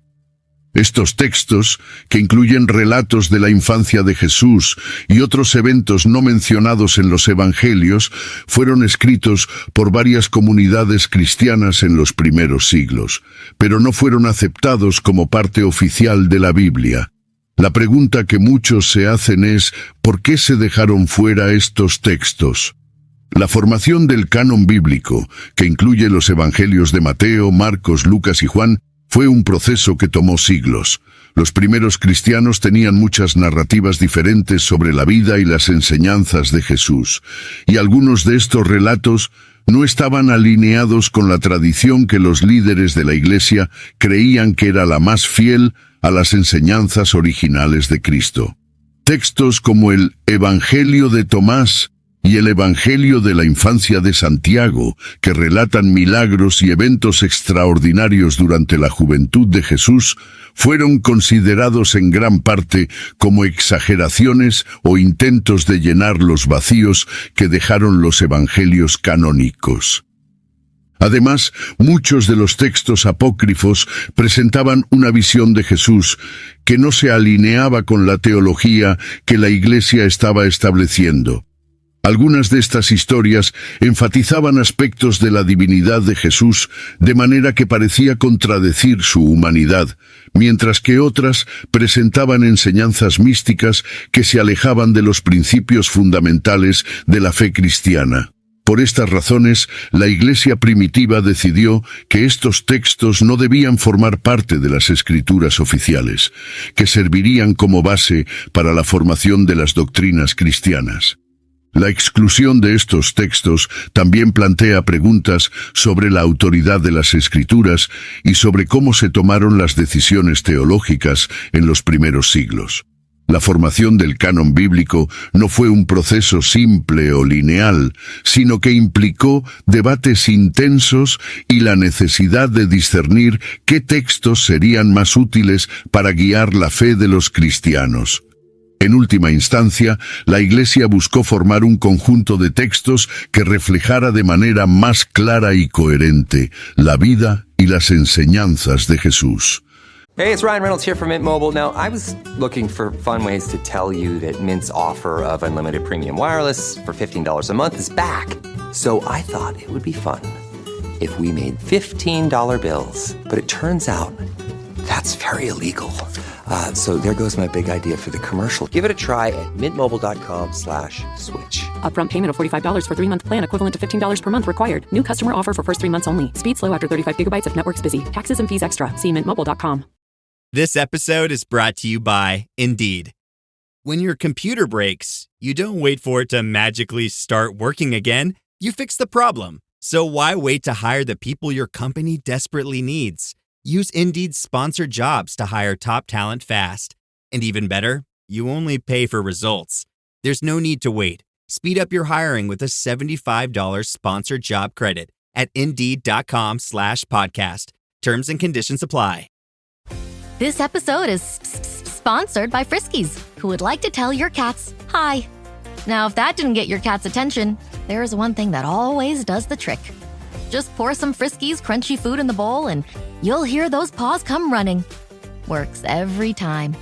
Estos textos, que incluyen relatos de la infancia de Jesús y otros eventos no mencionados en los evangelios, fueron escritos por varias comunidades cristianas en los primeros siglos, pero no fueron aceptados como parte oficial de la Biblia. La pregunta que muchos se hacen es, ¿por qué se dejaron fuera estos textos? La formación del canon bíblico, que incluye los evangelios de Mateo, Marcos, Lucas y Juan, fue un proceso que tomó siglos. Los primeros cristianos tenían muchas narrativas diferentes sobre la vida y las enseñanzas de Jesús, y algunos de estos relatos no estaban alineados con la tradición que los líderes de la Iglesia creían que era la más fiel a las enseñanzas originales de Cristo. Textos como el Evangelio de Tomás y el Evangelio de la infancia de Santiago, que relatan milagros y eventos extraordinarios durante la juventud de Jesús, fueron considerados en gran parte como exageraciones o intentos de llenar los vacíos que dejaron los evangelios canónicos. Además, muchos de los textos apócrifos presentaban una visión de Jesús que no se alineaba con la teología que la Iglesia estaba estableciendo. Algunas de estas historias enfatizaban aspectos de la divinidad de Jesús de manera que parecía contradecir su humanidad, mientras que otras presentaban enseñanzas místicas que se alejaban de los principios fundamentales de la fe cristiana. Por estas razones, la Iglesia primitiva decidió que estos textos no debían formar parte de las escrituras oficiales, que servirían como base para la formación de las doctrinas cristianas. La exclusión de estos textos también plantea preguntas sobre la autoridad de las Escrituras y sobre cómo se tomaron las decisiones teológicas en los primeros siglos. La formación del canon bíblico no fue un proceso simple o lineal, sino que implicó debates intensos y la necesidad de discernir qué textos serían más útiles para guiar la fe de los cristianos. En última instancia, la Iglesia buscó formar un conjunto de textos que reflejara de manera más clara y coherente la vida y las enseñanzas de Jesús. Hey, it's Ryan Reynolds here from Mint Mobile. Now, I was looking for fun ways to tell you that Mint's offer of unlimited premium wireless for $15 a month is back. So I thought it would be fun if we made $15 bills. But it turns out that's very illegal. So there goes my big idea for the commercial. Give it a try at mintmobile.com/switch. Upfront payment of $45 for 3-month plan, equivalent to $15 per month required. New customer offer for first 3 months only. Speed slow after 35 gigabytes if network's busy. Taxes and fees extra. See mintmobile.com. This episode is brought to you by Indeed. When your computer breaks, you don't wait for it to magically start working again. You fix the problem. So why wait to hire the people your company desperately needs? Use Indeed's sponsored jobs to hire top talent fast. And even better, you only pay for results. There's no need to wait. Speed up your hiring with a $75 sponsored job credit at Indeed.com/podcast. Terms and conditions apply. This episode is sponsored by Friskies, who would like to tell your cats hi. Now, if that didn't get your cat's attention, there is one thing that always does the trick. Just pour some Friskies crunchy food in the bowl and you'll hear those paws come running. Works every time.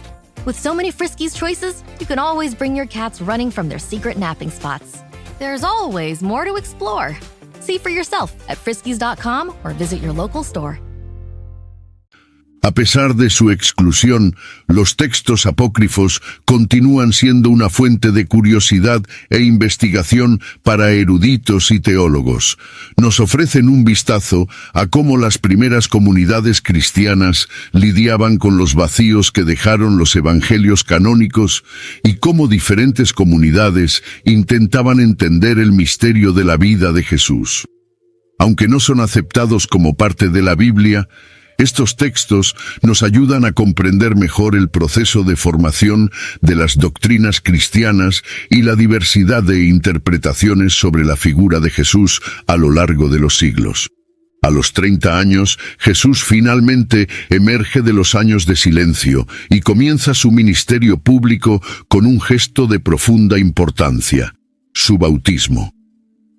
With so many Friskies choices, you can always bring your cats running from their secret napping spots. There's always more to explore. See for yourself at friskies.com or visit your local store. A pesar de su exclusión, los textos apócrifos continúan siendo una fuente de curiosidad e investigación para eruditos y teólogos. Nos ofrecen un vistazo a cómo las primeras comunidades cristianas lidiaban con los vacíos que dejaron los evangelios canónicos y cómo diferentes comunidades intentaban entender el misterio de la vida de Jesús. Aunque no son aceptados como parte de la Biblia, estos textos nos ayudan a comprender mejor el proceso de formación de las doctrinas cristianas y la diversidad de interpretaciones sobre la figura de Jesús a lo largo de los siglos. A los 30 años, Jesús finalmente emerge de los años de silencio y comienza su ministerio público con un gesto de profunda importancia: su bautismo.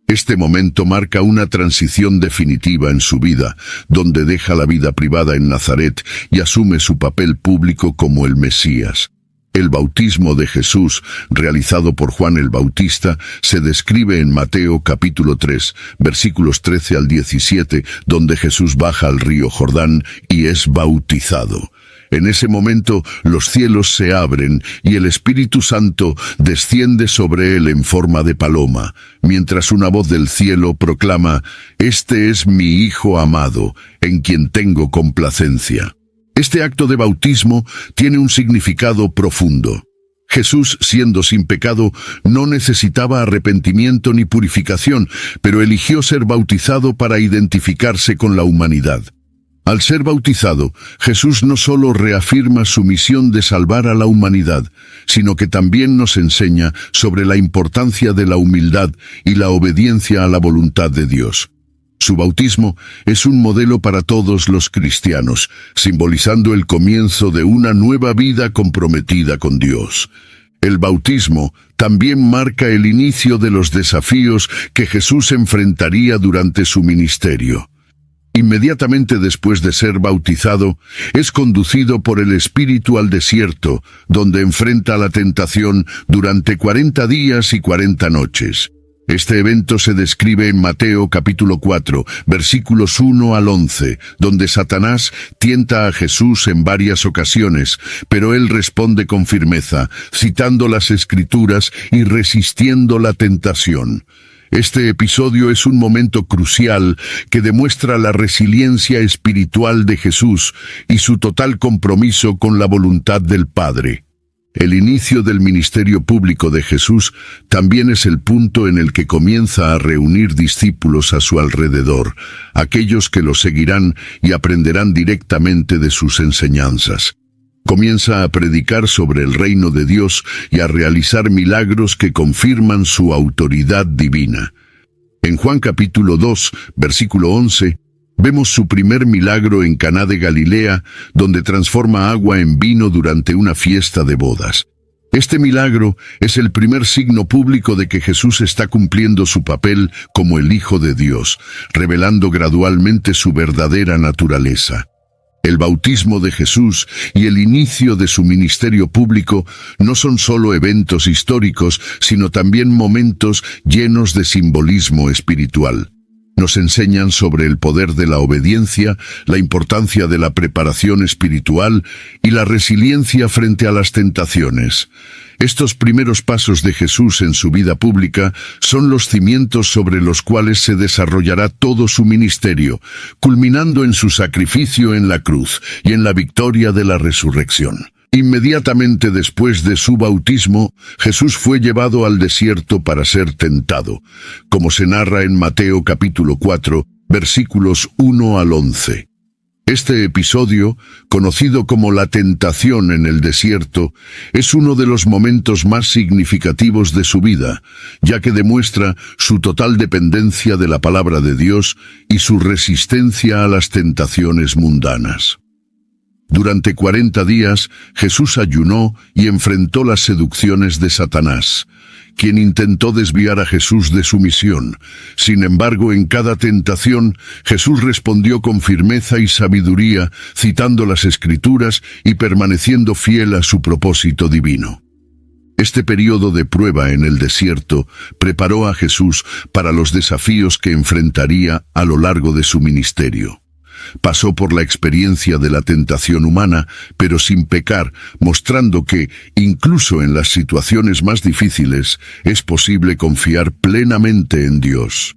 Este momento marca una transición definitiva en su vida, donde deja la vida privada en Nazaret y asume su papel público como el Mesías. El bautismo de Jesús, realizado por Juan el Bautista, se describe en Mateo capítulo 3, versículos 13 al 17, donde Jesús baja al río Jordán y es bautizado. En ese momento los cielos se abren y el Espíritu Santo desciende sobre él en forma de paloma, mientras una voz del cielo proclama: «Este es mi Hijo amado, en quien tengo complacencia». Este acto de bautismo tiene un significado profundo. Jesús, siendo sin pecado, no necesitaba arrepentimiento ni purificación, pero eligió ser bautizado para identificarse con la humanidad. Al ser bautizado, Jesús no solo reafirma su misión de salvar a la humanidad, sino que también nos enseña sobre la importancia de la humildad y la obediencia a la voluntad de Dios. Su bautismo es un modelo para todos los cristianos, simbolizando el comienzo de una nueva vida comprometida con Dios. El bautismo también marca el inicio de los desafíos que Jesús enfrentaría durante su ministerio. Inmediatamente después de ser bautizado, es conducido por el Espíritu al desierto, donde enfrenta la tentación durante 40 días y 40 noches. Este evento se describe en Mateo capítulo 4, versículos 1 al 11, donde Satanás tienta a Jesús en varias ocasiones, pero él responde con firmeza, citando las Escrituras y resistiendo la tentación. Este episodio es un momento crucial que demuestra la resiliencia espiritual de Jesús y su total compromiso con la voluntad del Padre. El inicio del ministerio público de Jesús también es el punto en el que comienza a reunir discípulos a su alrededor, aquellos que lo seguirán y aprenderán directamente de sus enseñanzas. Comienza a predicar sobre el reino de Dios y a realizar milagros que confirman su autoridad divina. En Juan capítulo 2, versículo 11, vemos su primer milagro en Caná de Galilea, donde transforma agua en vino durante una fiesta de bodas. Este milagro es el primer signo público de que Jesús está cumpliendo su papel como el Hijo de Dios, revelando gradualmente su verdadera naturaleza. El bautismo de Jesús y el inicio de su ministerio público no son solo eventos históricos, sino también momentos llenos de simbolismo espiritual. Nos enseñan sobre el poder de la obediencia, la importancia de la preparación espiritual y la resiliencia frente a las tentaciones. Estos primeros pasos de Jesús en su vida pública son los cimientos sobre los cuales se desarrollará todo su ministerio, culminando en su sacrificio en la cruz y en la victoria de la resurrección. Inmediatamente después de su bautismo, Jesús fue llevado al desierto para ser tentado, como se narra en Mateo capítulo 4, versículos 1 al 11. Este episodio, conocido como la tentación en el desierto, es uno de los momentos más significativos de su vida, ya que demuestra su total dependencia de la palabra de Dios y su resistencia a las tentaciones mundanas. Durante 40 días, Jesús ayunó y enfrentó las seducciones de Satanás, quien intentó desviar a Jesús de su misión. Sin embargo, en cada tentación, Jesús respondió con firmeza y sabiduría, citando las Escrituras y permaneciendo fiel a su propósito divino. Este periodo de prueba en el desierto preparó a Jesús para los desafíos que enfrentaría a lo largo de su ministerio. Pasó por la experiencia de la tentación humana, pero sin pecar, mostrando que, incluso en las situaciones más difíciles, es posible confiar plenamente en Dios.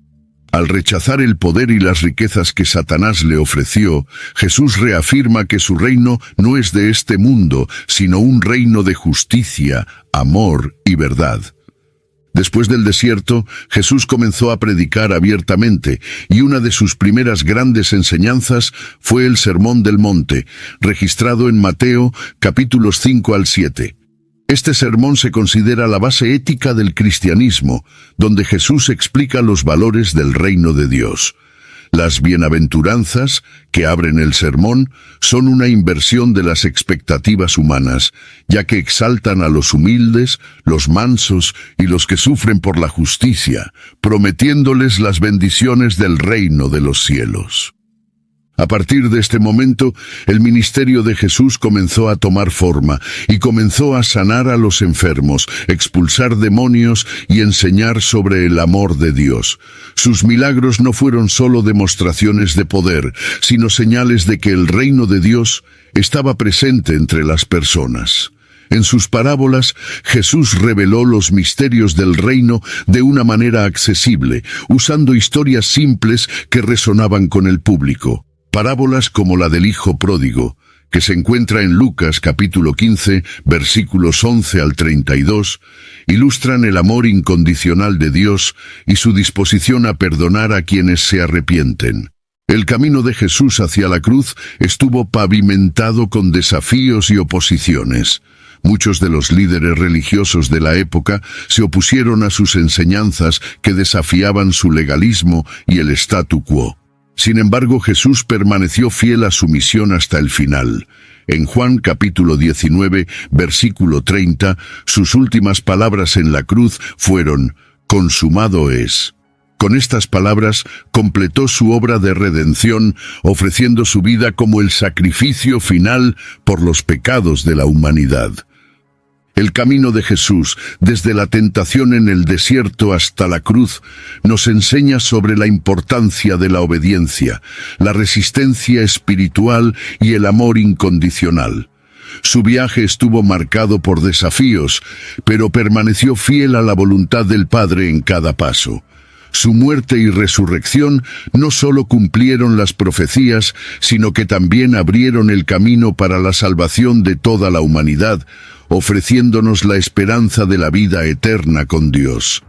Al rechazar el poder y las riquezas que Satanás le ofreció, Jesús reafirma que su reino no es de este mundo, sino un reino de justicia, amor y verdad. Después del desierto, Jesús comenzó a predicar abiertamente, y una de sus primeras grandes enseñanzas fue el Sermón del Monte, registrado en Mateo, capítulos 5 al 7. Este sermón se considera la base ética del cristianismo, donde Jesús explica los valores del reino de Dios. Las bienaventuranzas, que abren el sermón, son una inversión de las expectativas humanas, ya que exaltan a los humildes, los mansos y los que sufren por la justicia, prometiéndoles las bendiciones del reino de los cielos. A partir de este momento, el ministerio de Jesús comenzó a tomar forma y comenzó a sanar a los enfermos, expulsar demonios y enseñar sobre el amor de Dios. Sus milagros no fueron solo demostraciones de poder, sino señales de que el reino de Dios estaba presente entre las personas. En sus parábolas, Jesús reveló los misterios del reino de una manera accesible, usando historias simples que resonaban con el público. Parábolas como la del Hijo Pródigo, que se encuentra en Lucas capítulo 15, versículos 11 al 32, ilustran el amor incondicional de Dios y su disposición a perdonar a quienes se arrepienten. El camino de Jesús hacia la cruz estuvo pavimentado con desafíos y oposiciones. Muchos de los líderes religiosos de la época se opusieron a sus enseñanzas que desafiaban su legalismo y el statu quo. Sin embargo, Jesús permaneció fiel a su misión hasta el final. En Juan capítulo 19, versículo 30, sus últimas palabras en la cruz fueron: «Consumado es». Con estas palabras completó su obra de redención, ofreciendo su vida como el sacrificio final por los pecados de la humanidad. El camino de Jesús, desde la tentación en el desierto hasta la cruz, nos enseña sobre la importancia de la obediencia, la resistencia espiritual y el amor incondicional. Su viaje estuvo marcado por desafíos, pero permaneció fiel a la voluntad del Padre en cada paso. Su muerte y resurrección no solo cumplieron las profecías, sino que también abrieron el camino para la salvación de toda la humanidad, ofreciéndonos la esperanza de la vida eterna con Dios.